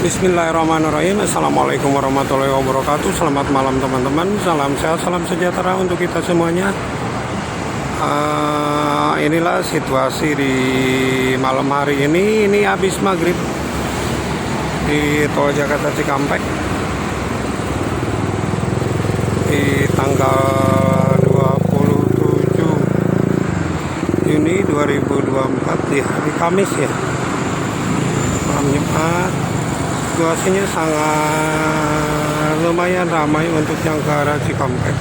Bismillahirrahmanirrahim. Assalamualaikum warahmatullahi wabarakatuh. Selamat malam teman-teman. Salam sehat, salam sejahtera untuk kita semuanya. Inilah situasi di malam hari ini. Ini habis maghrib di Tol Jakarta Cikampek di tanggal 27 Juni 2024 di hari Kamis ya, malam Jumat. Situasinya sangat lumayan ramai untuk yang ke arah Cikampek.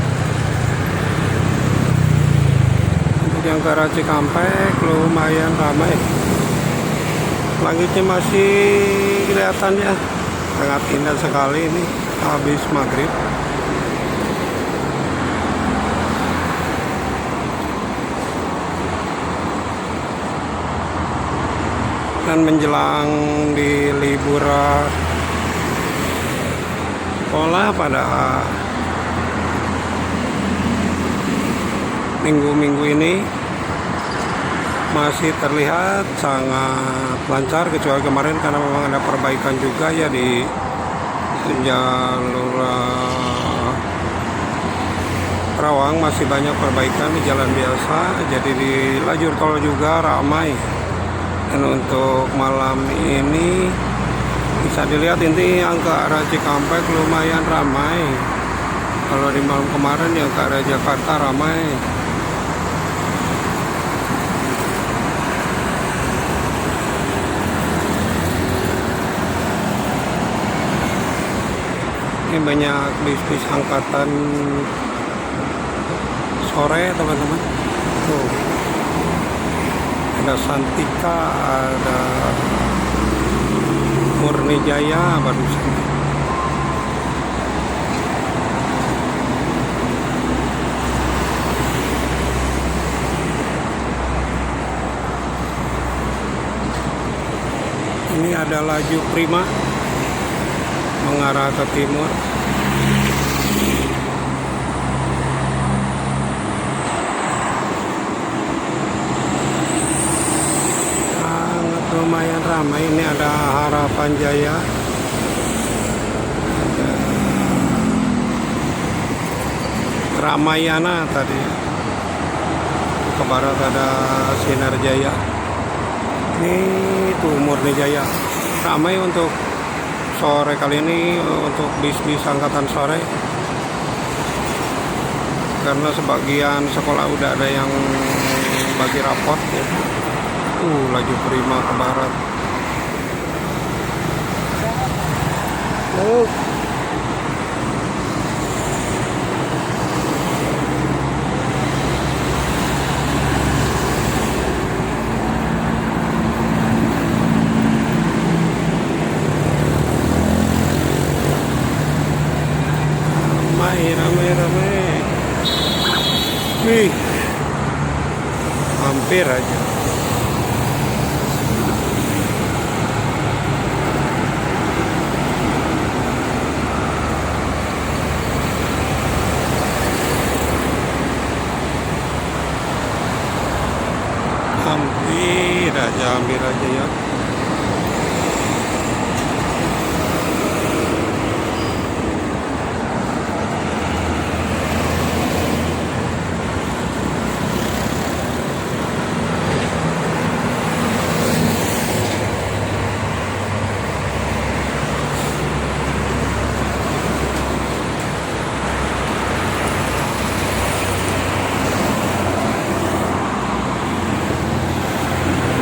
Untuk yang ke arah Cikampek lumayan ramai. Langitnya masih kelihatan ya, sangat indah sekali ini habis maghrib. Dan menjelang di libur sekolah pada minggu-minggu ini masih terlihat sangat lancar, kecuali kemarin karena memang ada perbaikan juga ya di jalur Karawang, masih banyak perbaikan di jalan biasa, jadi di lajur tol juga ramai. Dan untuk malam ini bisa dilihat ini yang ke arah Cikampek lumayan ramai. Kalau di malam kemarin yang ke arah Jakarta ramai. Ini banyak bis-bis angkatan sore teman-teman. Tuh. Ada Santika, ada Murni Jaya barusan. Ini ada laju Prima mengarah ke timur. Lumayan ramai. Ini ada Harapan Jaya, ada Ramayana tadi, ke barat ada Sinar Jaya. Ini tuh Murni Jaya. Ramai untuk sore kali ini untuk bis-bis angkatan sore, karena sebagian sekolah udah ada yang bagi rapot ya. Laju Prima ke barat. Ramai. Wih, hampir aja. Hampir aja ya.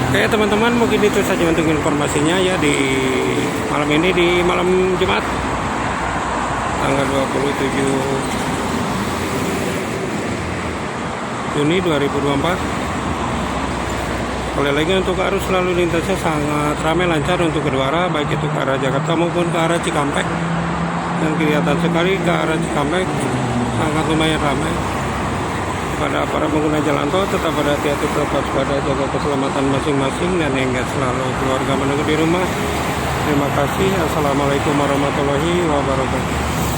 Oke teman-teman, mungkin itu saja untuk informasinya ya di malam ini, di malam Jumat tanggal 27 Juni 2024. Sekali lagi untuk arus lalu lintasnya sangat ramai lancar untuk kedua arah, baik itu ke arah Jakarta maupun ke arah Cikampek. Dan kelihatan sekali ke arah Cikampek sangat lumayan ramai. Pada para pengguna jalan tol tetap berhati-hati, tetap waspada, jaga keselamatan masing-masing, dan ingat selalu keluarga menunggu di rumah. Terima kasih. Assalamualaikum warahmatullahi wabarakatuh.